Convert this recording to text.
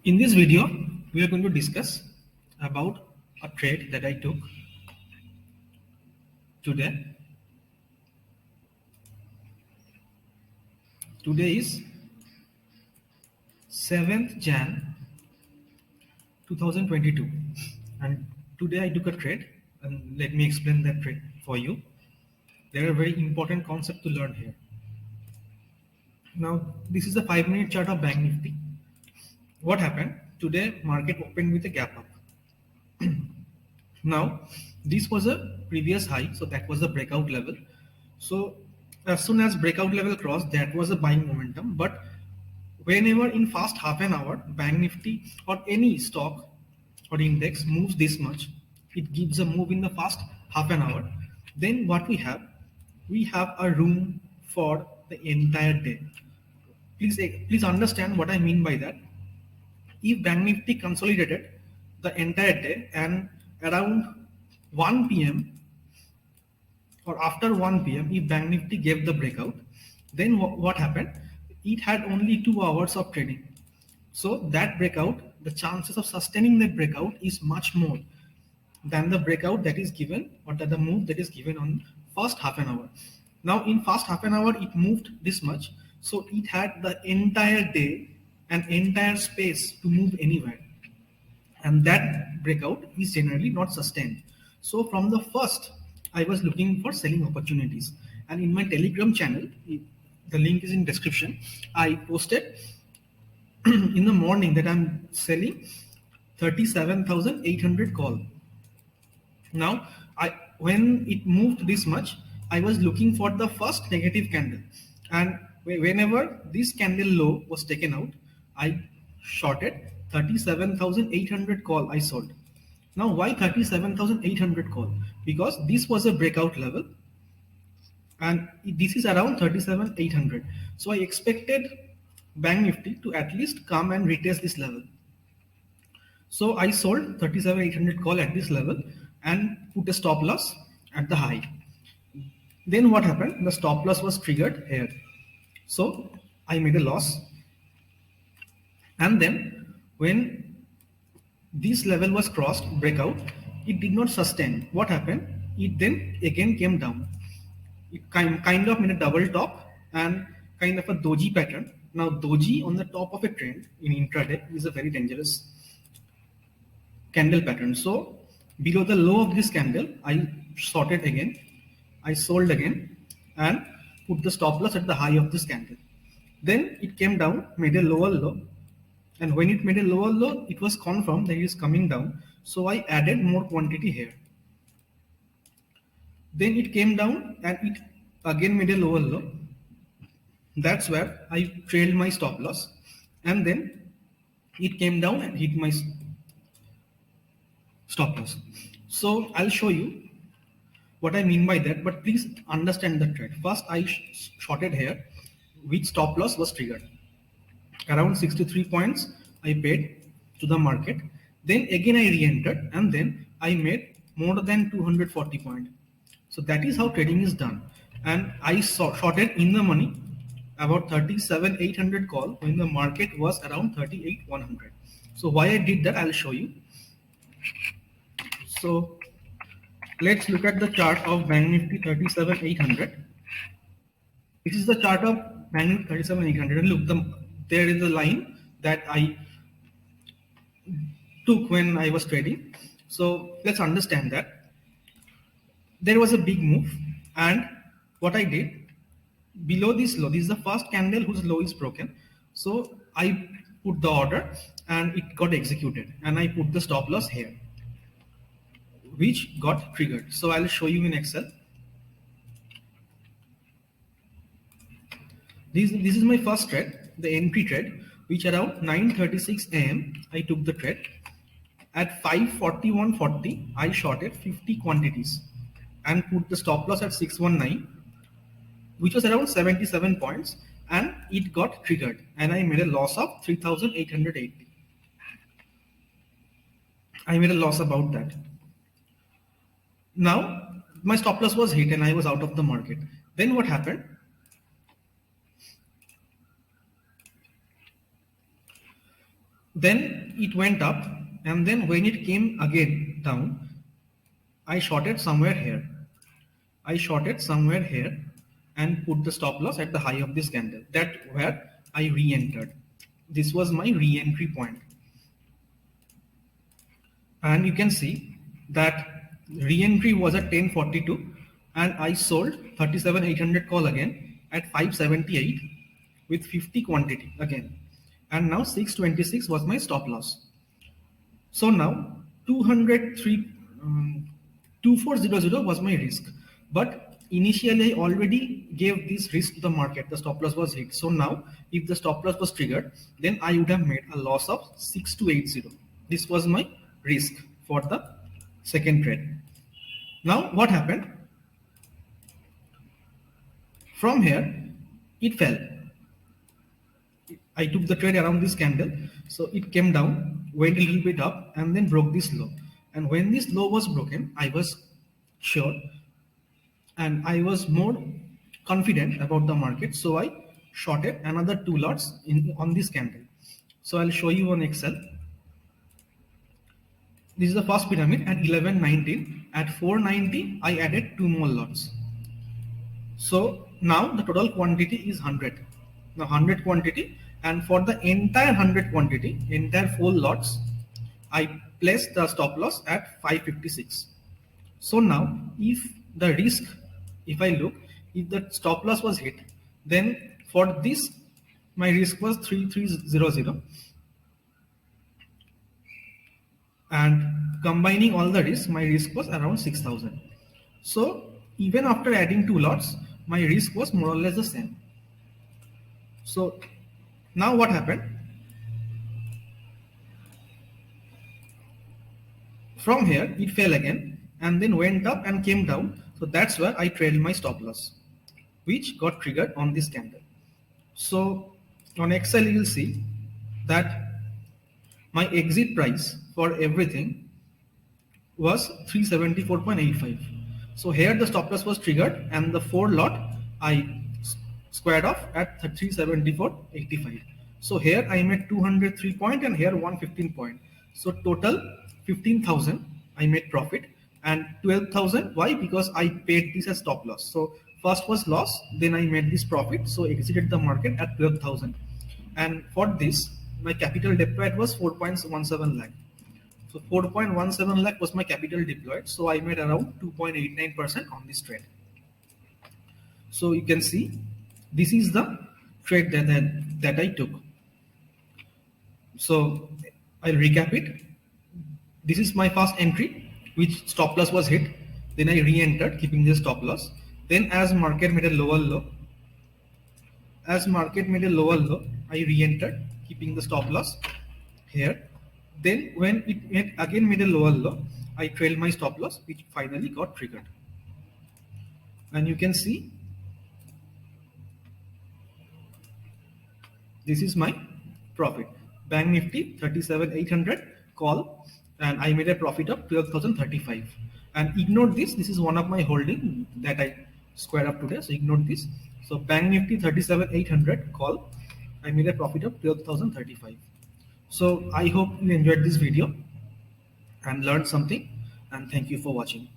In this video, we are going to discuss about a trade that I took today. Today is 7th Jan 2022, and today I took a trade, and let me explain that trade for you. There are very important concepts to learn here. Now, this is the 5-minute chart of Bank Nifty. What happened? Today, market opened with a gap up. Now, this was a previous high, so that was the breakout level. So, as soon as breakout level crossed, that was a buying momentum. But whenever in fast half an hour, Bank Nifty or any stock or index moves this much, it gives a move in the fast half an hour. Then what we have a room for the entire day. Please understand what I mean by that. If Bank Nifty consolidated the entire day and around 1 p.m. or after 1 p.m. if Bank Nifty gave the breakout, then what happened? It had only 2 hours of trading. So that breakout, the chances of sustaining that breakout is much more than the breakout that is given or the move that is given on first half an hour. Now in first half an hour, it moved this much. So it had the entire day and entire space to move anywhere. And that breakout is generally not sustained. So from the first, I was looking for selling opportunities. And in my Telegram channel, the link is in description, I posted in the morning that I'm selling 37,800 call. Now, when it moved this much, I was looking for the first negative candle. And whenever this candle low was taken out, I shorted 37,800 call I sold. Now, why 37,800 call? Because this was a breakout level and this is around 37,800. So I expected Bank Nifty to at least come and retest this level. So I sold 37,800 call at this level and put a stop loss at the high. Then what happened? The stop loss was triggered here. So I made a loss. And then when this level was crossed, breakout, it did not sustain. What happened? It then again came down. It kind of made a double top and kind of a doji pattern. Now doji on the top of a trend in intraday is a very dangerous candle pattern. So below the low of this candle, I shorted again, I sold again and put the stop loss at the high of this candle. Then it came down, made a lower low, and when it made a lower low, it was confirmed that it is coming down. So I added more quantity here. Then it came down and it again made a lower low. That's where I trailed my stop loss, and then it came down and hit my stop loss. So I'll show you what I mean by that, but please understand the trade. First, I shorted here, which stop loss was triggered. Around 63 points I paid to the market. Then again I re-entered and then I made more than 240 points. So that is how trading is done. And I shorted in the money about 37,800 call when the market was around 38,100. So why I did that, I'll show you. So let's look at the chart of Bank Nifty 37,800. This is the chart of Bank Nifty 37,800. And look, there is a line that I took when I was trading. So let's understand that. There was a big move, and what I did, below this low, this is the first candle whose low is broken. So I put the order and it got executed, and I put the stop loss here, which got triggered. So I'll show you in Excel. This is my first trade, the entry trade, which around 9:36 a.m. I took the trade. At 5:41.40, I shorted 50 quantities and put the stop loss at 619, which was around 77 points, and it got triggered, and I made a loss of 3,880. I made a loss about that. Now my stop loss was hit and I was out of the market. Then what happened? Then it went up, and then when it came again down, I shorted somewhere here. I shorted somewhere here and put the stop loss at the high of this candle. That where I re-entered. This was my re-entry point. And you can see that re-entry was at 1042 and I sold 37,800 call again at 578 with 50 quantity again. And now 626 was my stop loss. So now 203, 2400 was my risk. But initially I already gave this risk to the market. The stop loss was hit. So now if the stop loss was triggered, then I would have made a loss of 6280. This was my risk for the second trade. Now what happened? From here, it fell. I took the trade around this candle. So it came down, went a little bit up and then broke this low. And when this low was broken, I was sure and I was more confident about the market. So I shorted another 2 lots on this candle. So I'll show you on Excel. This is the first pyramid at 1119. At 490, I added 2 more lots. So now the total quantity is 100. Now 100 quantity, and for the entire 100 quantity, entire 4 lots, I placed the stop loss at 556. So now if the risk, if I look, if the stop loss was hit, then for this, my risk was 3300. And combining all the risks, my risk was around 6,000. So even after adding 2 lots, my risk was more or less the same. So now what happened? From here, it fell again and then went up and came down. So that's where I trailed my stop loss, which got triggered on this candle. So on Excel, you will see that my exit price for everything was 374.85. So here the stop loss was triggered and the 4 lot I squared off at 374.85. So here I made 203 point and here 115 point. So total 15,000 I made profit and 12,000. Why? Because I paid this as stop loss. So first was loss, then I made this profit. So exited the market at 12,000. And for this, my capital deployed was 4.17 lakh. So 4.17 lakh was my capital deployed. So I made around 2.89% on this trade. So you can see this is the trade that I took. So I'll recap it. This is my first entry, which stop loss was hit. Then I re-entered, keeping the stop loss. Then as market made a lower low, I re-entered, keeping the stop loss here. Then when it again made a lower low, I trailed my stop loss, which finally got triggered. And you can see this is my profit. Bank Nifty 37,800 call, and I made a profit of 12,035. And ignore this. This is one of my holding that I squared up today. So ignore this. So Bank Nifty 37,800 call, I made a profit of 12,035. So I hope you enjoyed this video and learned something. And thank you for watching.